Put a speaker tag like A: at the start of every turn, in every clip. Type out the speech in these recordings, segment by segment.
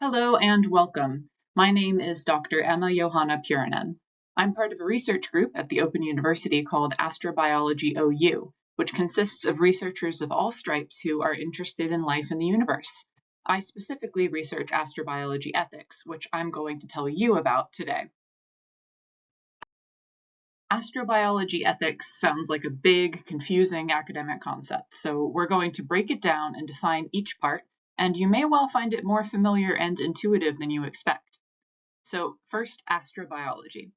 A: Hello and welcome. My name is Dr. Emma Johanna Puranen. I'm part of a research group at the Open University called AstrobiologyOU, which consists of researchers of all stripes who are interested in life in the universe. I specifically research astrobiology ethics, which I'm going to tell you about today. Astrobiology ethics sounds like a big, confusing academic concept, so we're going to break it down and define each part, and you may well find it more familiar and intuitive than you expect. So first, astrobiology.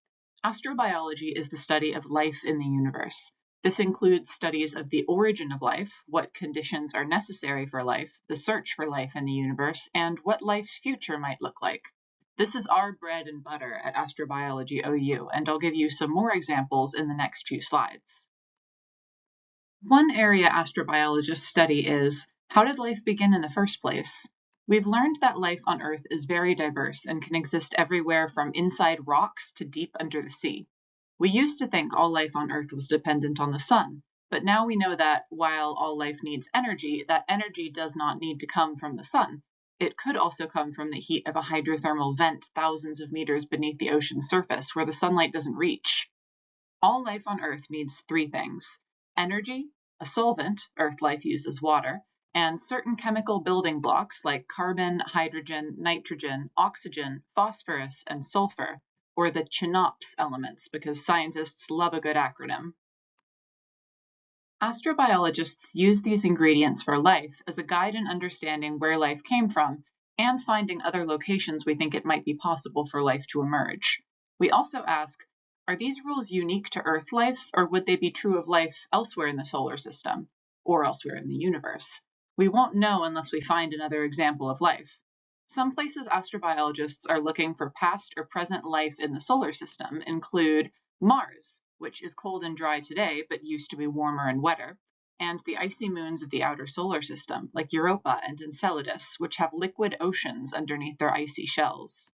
A: Astrobiology is the study of life in the universe. This includes studies of the origin of life, what conditions are necessary for life, the search for life in the universe, and what life's future might look like. This is our bread and butter at AstrobiologyOU, and I'll give you some more examples in the next few slides. One area astrobiologists study is, how did life begin in the first place? We've learned that life on Earth is very diverse and can exist everywhere from inside rocks to deep under the sea. We used to think all life on Earth was dependent on the sun, but now we know that while all life needs energy, that energy does not need to come from the sun. It could also come from the heat of a hydrothermal vent thousands of meters beneath the ocean's surface where the sunlight doesn't reach. All life on Earth needs three things: energy, a solvent, Earth life uses water, and certain chemical building blocks like carbon, hydrogen, nitrogen, oxygen, phosphorus, and sulfur, or the CHNOPS elements, because scientists love a good acronym. Astrobiologists use these ingredients for life as a guide in understanding where life came from and finding other locations we think it might be possible for life to emerge. We also ask, are these rules unique to Earth life, or would they be true of life elsewhere in the solar system, or elsewhere in the universe? We won't know unless we find another example of life. Some places astrobiologists are looking for past or present life in the solar system include Mars, which is cold and dry today but used to be warmer and wetter, and the icy moons of the outer solar system, like Europa and Enceladus, which have liquid oceans underneath their icy shells.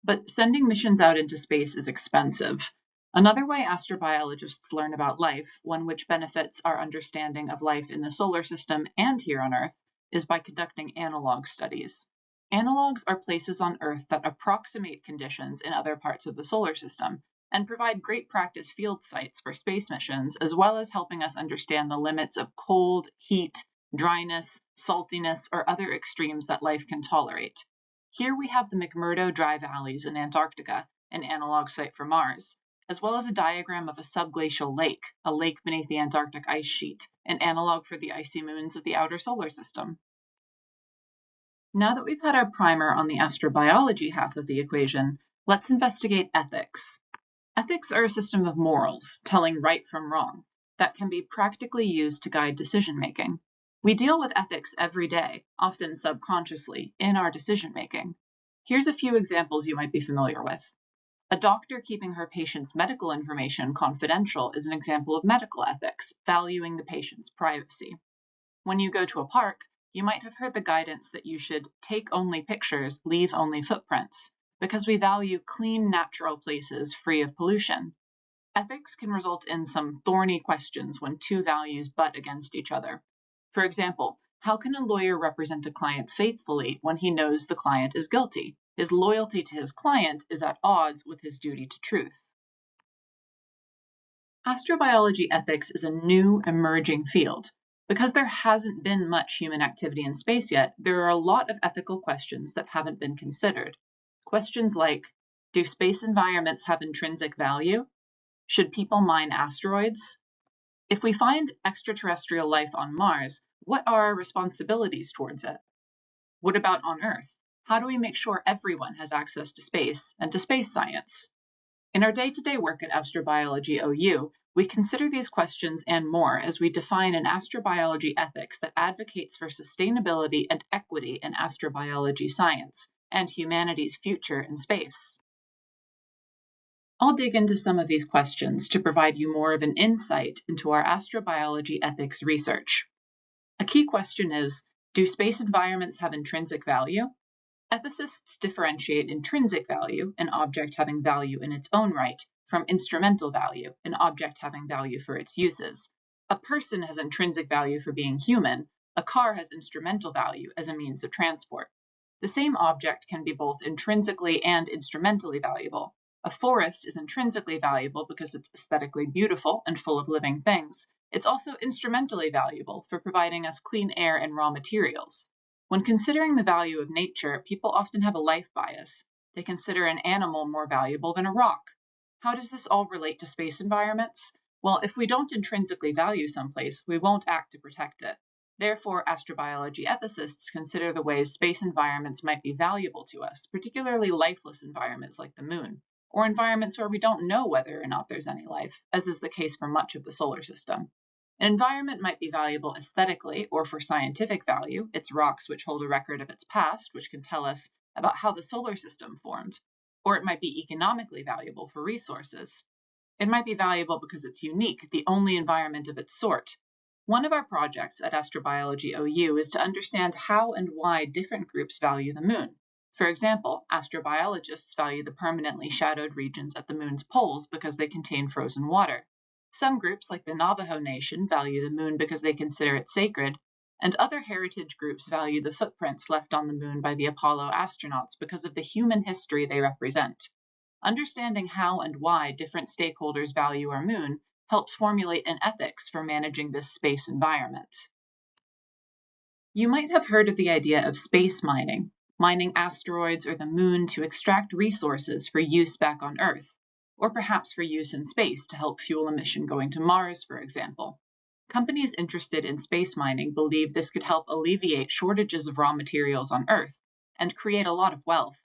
A: But sending missions out into space is expensive. Another way astrobiologists learn about life, one which benefits our understanding of life in the solar system and here on Earth, is by conducting analog studies. Analogs are places on Earth that approximate conditions in other parts of the solar system and provide great practice field sites for space missions, as well as helping us understand the limits of cold, heat, dryness, saltiness, or other extremes that life can tolerate. Here we have the McMurdo Dry Valleys in Antarctica, an analog site for Mars, as well as a diagram of a subglacial lake, a lake beneath the Antarctic ice sheet, an analog for the icy moons of the outer solar system. Now that we've had our primer on the astrobiology half of the equation, let's investigate ethics. Ethics are a system of morals, telling right from wrong, that can be practically used to guide decision-making. We deal with ethics every day, often subconsciously, in our decision-making. Here's a few examples you might be familiar with. A doctor keeping her patient's medical information confidential is an example of medical ethics, valuing the patient's privacy. When you go to a park, you might have heard the guidance that you should take only pictures, leave only footprints, because we value clean, natural places free of pollution. Ethics can result in some thorny questions when two values butt against each other. For example, how can a lawyer represent a client faithfully when he knows the client is guilty? His loyalty to his client is at odds with his duty to truth. Astrobiology ethics is a new, emerging field. Because there hasn't been much human activity in space yet, there are a lot of ethical questions that haven't been considered. Questions like, do space environments have intrinsic value? Should people mine asteroids? If we find extraterrestrial life on Mars, what are our responsibilities towards it? What about on Earth? How do we make sure everyone has access to space and to space science? In our day-to-day work at AstrobiologyOU, we consider these questions and more as we define an astrobiology ethics that advocates for sustainability and equity in astrobiology science and humanity's future in space. I'll dig into some of these questions to provide you more of an insight into our astrobiology ethics research. A key question is, do space environments have intrinsic value? Ethicists differentiate intrinsic value, an object having value in its own right, from instrumental value, an object having value for its uses. A person has intrinsic value for being human. A car has instrumental value as a means of transport. The same object can be both intrinsically and instrumentally valuable. A forest is intrinsically valuable because it's aesthetically beautiful and full of living things. It's also instrumentally valuable for providing us clean air and raw materials. When considering the value of nature, people often have a life bias. They consider an animal more valuable than a rock. How does this all relate to space environments? Well, if we don't intrinsically value someplace, we won't act to protect it. Therefore, astrobiology ethicists consider the ways space environments might be valuable to us, particularly lifeless environments like the moon, or environments where we don't know whether or not there's any life, as is the case for much of the solar system. An environment might be valuable aesthetically or for scientific value. It's rocks which hold a record of its past, which can tell us about how the solar system formed. Or it might be economically valuable for resources. It might be valuable because it's unique, the only environment of its sort. One of our projects at AstrobiologyOU is to understand how and why different groups value the moon. For example, astrobiologists value the permanently shadowed regions at the moon's poles because they contain frozen water. Some groups, like the Navajo Nation, value the moon because they consider it sacred, and other heritage groups value the footprints left on the moon by the Apollo astronauts because of the human history they represent. Understanding how and why different stakeholders value our moon helps formulate an ethics for managing this space environment. You might have heard of the idea of space mining, mining asteroids or the moon to extract resources for use back on Earth, or perhaps for use in space to help fuel a mission going to Mars, for example. Companies interested in space mining believe this could help alleviate shortages of raw materials on Earth and create a lot of wealth.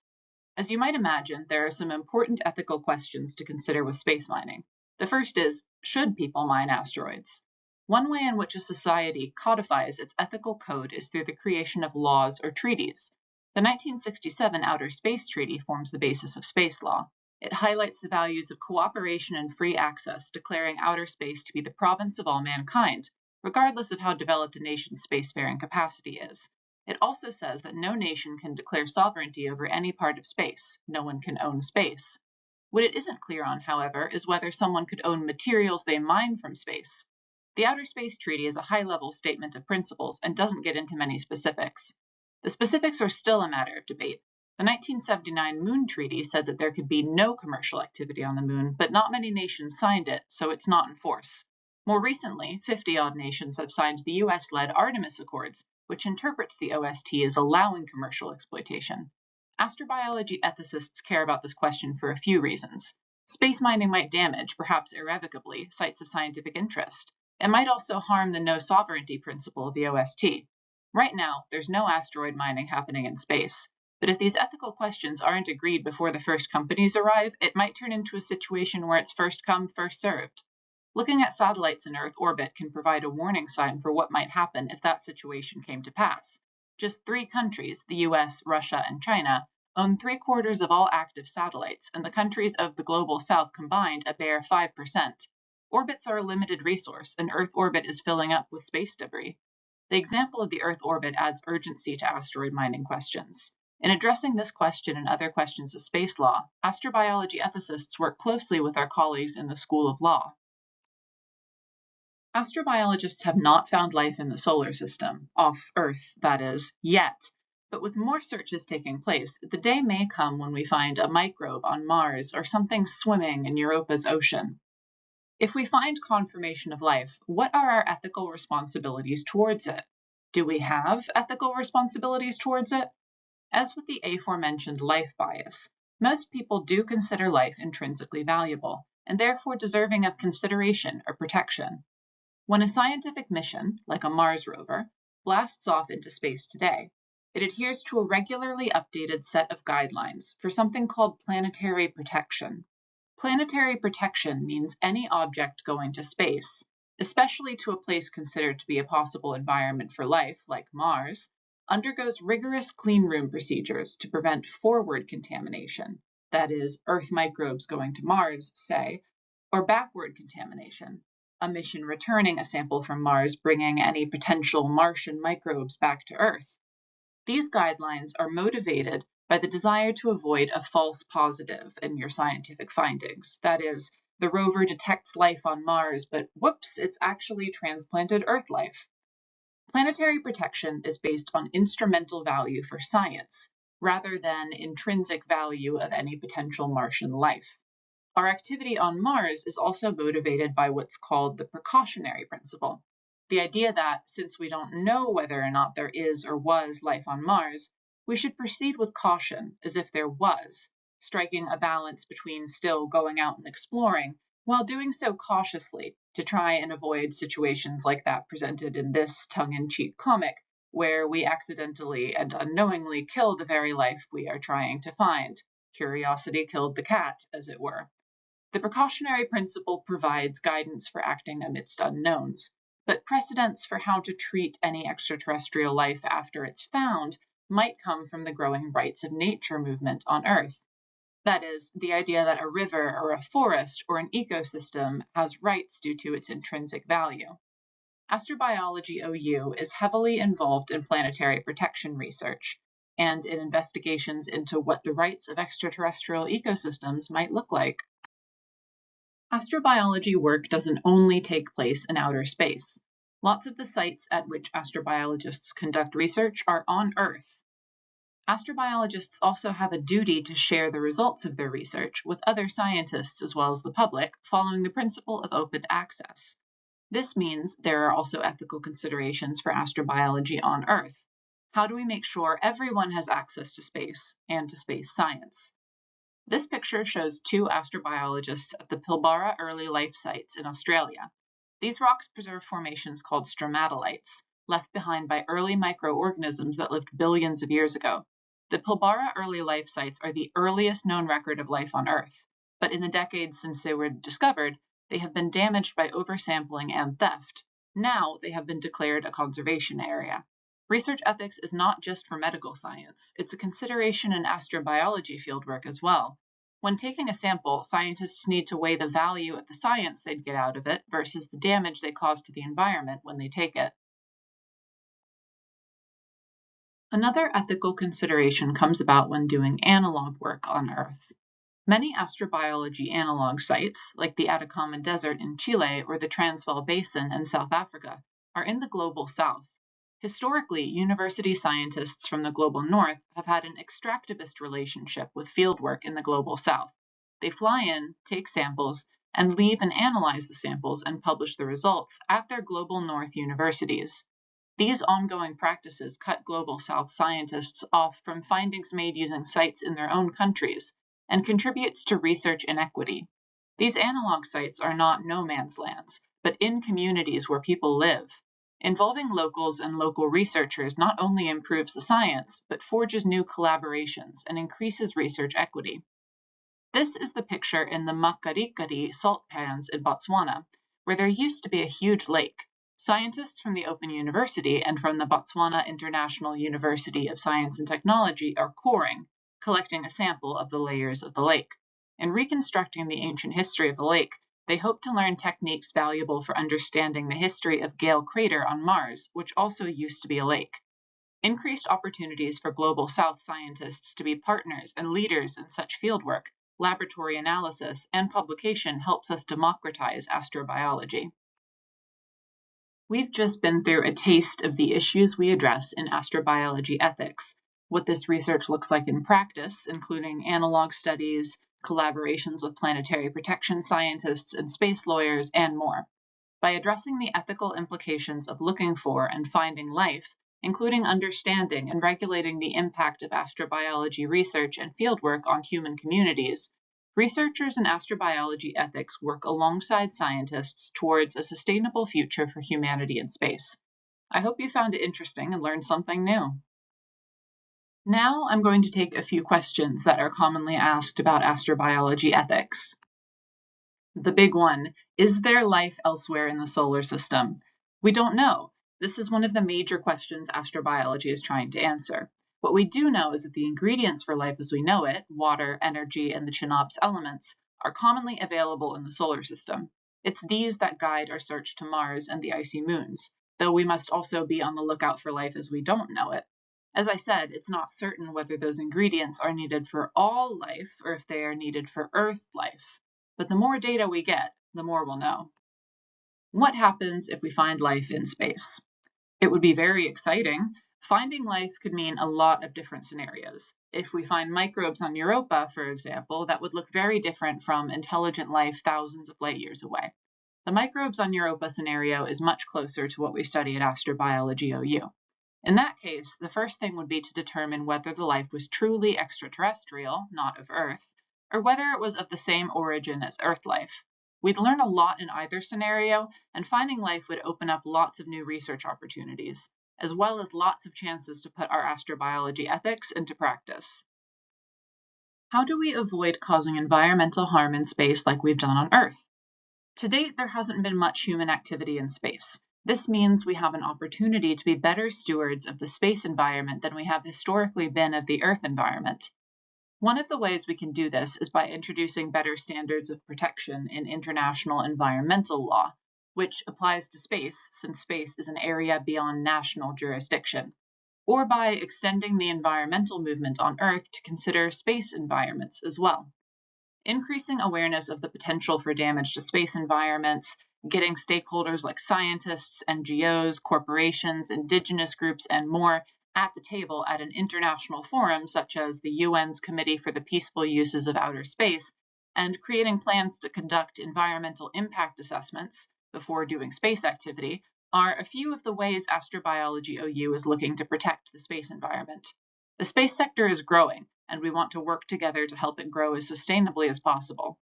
A: As you might imagine, there are some important ethical questions to consider with space mining. The first is, should people mine asteroids? One way in which a society codifies its ethical code is through the creation of laws or treaties. The 1967 Outer Space Treaty forms the basis of space law. It highlights the values of cooperation and free access, declaring outer space to be the province of all mankind, regardless of how developed a nation's spacefaring capacity is. It also says that no nation can declare sovereignty over any part of space. No one can own space. What it isn't clear on, however, is whether someone could own materials they mine from space. The Outer Space Treaty is a high-level statement of principles and doesn't get into many specifics. The specifics are still a matter of debate. The 1979 Moon Treaty said that there could be no commercial activity on the moon, but not many nations signed it, so it's not in force. More recently, 50-odd nations have signed the US-led Artemis Accords, which interprets the OST as allowing commercial exploitation. Astrobiology ethicists care about this question for a few reasons. Space mining might damage, perhaps irrevocably, sites of scientific interest. It might also harm the no sovereignty principle of the OST. Right now, there's no asteroid mining happening in space, but if these ethical questions aren't agreed before the first companies arrive, it might turn into a situation where it's first come, first served. Looking at satellites in Earth orbit can provide a warning sign for what might happen if that situation came to pass. Just 3 countries, the US, Russia, and China, own 3/4 of all active satellites, and the countries of the global south combined a bare 5%. Orbits are a limited resource, and Earth orbit is filling up with space debris. The example of the Earth orbit adds urgency to asteroid mining questions. In addressing this question and other questions of space law, astrobiology ethicists work closely with our colleagues in the School of Law. Astrobiologists have not found life in the solar system, off Earth, that is, yet. But with more searches taking place, the day may come when we find a microbe on Mars or something swimming in Europa's ocean. If we find confirmation of life, what are our ethical responsibilities towards it? Do we have ethical responsibilities towards it? As with the aforementioned life bias, most people do consider life intrinsically valuable, and therefore deserving of consideration or protection. When a scientific mission, like a Mars rover, blasts off into space today, it adheres to a regularly updated set of guidelines for something called planetary protection. Planetary protection means any object going to space, especially to a place considered to be a possible environment for life, like Mars, undergoes rigorous cleanroom procedures to prevent forward contamination, that is, Earth microbes going to Mars, say, or backward contamination, a mission returning a sample from Mars bringing any potential Martian microbes back to Earth. These guidelines are motivated by the desire to avoid a false positive in your scientific findings. That is, the rover detects life on Mars, but whoops, it's actually transplanted Earth life. Planetary protection is based on instrumental value for science. rather than intrinsic value of any potential Martian life. Our activity on Mars is also motivated by what's called the precautionary principle. The idea that, since we don't know whether or not there is or was life on Mars, we should proceed with caution as if there was, striking a balance between still going out and exploring, while doing so cautiously to try and avoid situations like that presented in this tongue-in-cheek comic, where we accidentally and unknowingly kill the very life we are trying to find. Curiosity killed the cat, as it were. The precautionary principle provides guidance for acting amidst unknowns, but precedents for how to treat any extraterrestrial life after it's found might come from the growing rights of nature movement on Earth. That is, the idea that a river or a forest or an ecosystem has rights due to its intrinsic value. AstrobiologyOU is heavily involved in planetary protection research and in investigations into what the rights of extraterrestrial ecosystems might look like. Astrobiology work doesn't only take place in outer space. Lots of the sites at which astrobiologists conduct research are on Earth. Astrobiologists also have a duty to share the results of their research with other scientists as well as the public, following the principle of open access. This means there are also ethical considerations for astrobiology on Earth. How do we make sure everyone has access to space and to space science? This picture shows two astrobiologists at the Pilbara Early Life Sites in Australia. These rocks preserve formations called stromatolites, left behind by early microorganisms that lived billions of years ago. The Pilbara Early Life Sites are the earliest known record of life on Earth, but in the decades since they were discovered, they have been damaged by oversampling and theft. Now they have been declared a conservation area. Research ethics is not just for medical science, it's a consideration in astrobiology fieldwork as well. When taking a sample, scientists need to weigh the value of the science they'd get out of it versus the damage they cause to the environment when they take it. Another ethical consideration comes about when doing analog work on Earth. Many astrobiology analog sites, like the Atacama Desert in Chile or the Transvaal Basin in South Africa, are in the global south. Historically, university scientists from the global north have had an extractivist relationship with fieldwork in the global south. They fly in, take samples, and leave and analyze the samples and publish the results at their global north universities. These ongoing practices cut global south scientists off from findings made using sites in their own countries and contributes to research inequity. These analog sites are not no man's lands, but in communities where people live. Involving locals and local researchers not only improves the science, but forges new collaborations and increases research equity. This is the picture in the Makarikari salt pans in Botswana, where there used to be a huge lake. Scientists from the Open University and from the Botswana International University of Science and Technology are coring, collecting a sample of the layers of the lake. In reconstructing the ancient history of the lake, they hope to learn techniques valuable for understanding the history of Gale Crater on Mars, which also used to be a lake. Increased opportunities for Global South scientists to be partners and leaders in such fieldwork, laboratory analysis, and publication helps us democratize astrobiology. We've just been through a taste of the issues we address in astrobiology ethics, what this research looks like in practice, including analog studies, collaborations with planetary protection scientists and space lawyers, and more. By addressing the ethical implications of looking for and finding life, including understanding and regulating the impact of astrobiology research and fieldwork on human communities, researchers in astrobiology ethics work alongside scientists towards a sustainable future for humanity in space. I hope you found it interesting and learned something new. Now I'm going to take a few questions that are commonly asked about astrobiology ethics. The big one, is there life elsewhere in the solar system? We don't know. This is one of the major questions astrobiology is trying to answer. What we do know is that the ingredients for life as we know it, water, energy, and the Chenop's elements, are commonly available in the solar system. It's these that guide our search to Mars and the icy moons, though we must also be on the lookout for life as we don't know it. As I said, it's not certain whether those ingredients are needed for all life or if they are needed for Earth life. But the more data we get, the more we'll know. What happens if we find life in space? It would be very exciting. Finding life could mean a lot of different scenarios. If we find microbes on Europa, for example, that would look very different from intelligent life thousands of light years away. The microbes on Europa scenario is much closer to what we study at AstrobiologyOU. In that case, the first thing would be to determine whether the life was truly extraterrestrial, not of Earth, or whether it was of the same origin as Earth life. We'd learn a lot in either scenario, and finding life would open up lots of new research opportunities, as well as lots of chances to put our astrobiology ethics into practice. How do we avoid causing environmental harm in space like we've done on Earth? To date, there hasn't been much human activity in space. This means we have an opportunity to be better stewards of the space environment than we have historically been of the Earth environment. One of the ways we can do this is by introducing better standards of protection in international environmental law, which applies to space since space is an area beyond national jurisdiction, or by extending the environmental movement on Earth to consider space environments as well. Increasing awareness of the potential for damage to space environments, getting stakeholders like scientists, NGOs, corporations, indigenous groups, and more at the table at an international forum such as the UN's Committee for the Peaceful Uses of Outer Space, and creating plans to conduct environmental impact assessments before doing space activity are a few of the ways AstrobiologyOU is looking to protect the space environment. The space sector is growing, and we want to work together to help it grow as sustainably as possible.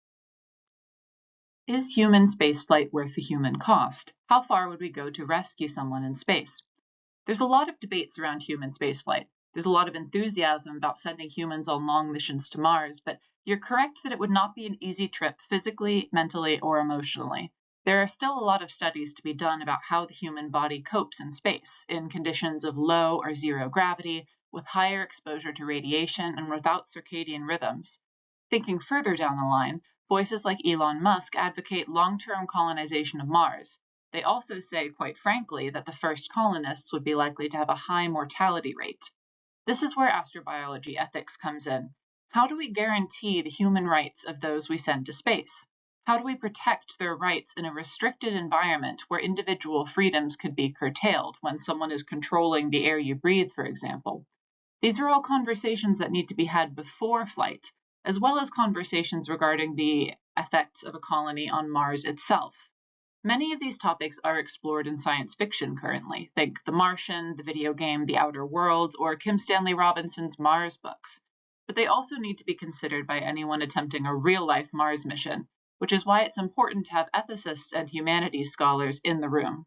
A: Is human spaceflight worth the human cost? How far would we go to rescue someone in space? There's a lot of debates around human spaceflight. There's a lot of enthusiasm about sending humans on long missions to Mars, but you're correct that it would not be an easy trip physically, mentally, or emotionally. There are still a lot of studies to be done about how the human body copes in space, in conditions of low or zero gravity, with higher exposure to radiation, and without circadian rhythms. Thinking further down the line, voices like Elon Musk advocate long-term colonization of Mars. They also say, quite frankly, that the first colonists would be likely to have a high mortality rate. This is where astrobiology ethics comes in. How do we guarantee the human rights of those we send to space? How do we protect their rights in a restricted environment where individual freedoms could be curtailed when someone is controlling the air you breathe, for example? These are all conversations that need to be had before flight, as well as conversations regarding the effects of a colony on Mars itself. Many of these topics are explored in science fiction currently. Think The Martian, the video game The Outer Worlds, or Kim Stanley Robinson's Mars books. But they also need to be considered by anyone attempting a real-life Mars mission, which is why it's important to have ethicists and humanities scholars in the room.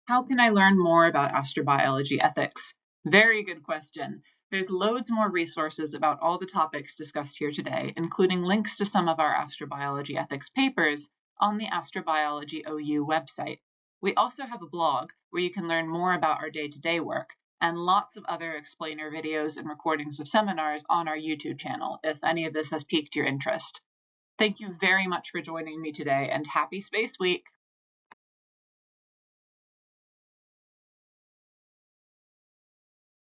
A: How can I learn more about astrobiology ethics? Very good question. There's loads more resources about all the topics discussed here today, including links to some of our astrobiology ethics papers on the AstrobiologyOU website. We also have a blog where you can learn more about our day-to-day work, and lots of other explainer videos and recordings of seminars on our YouTube channel, if any of this has piqued your interest. Thank you very much for joining me today, and happy Space Week!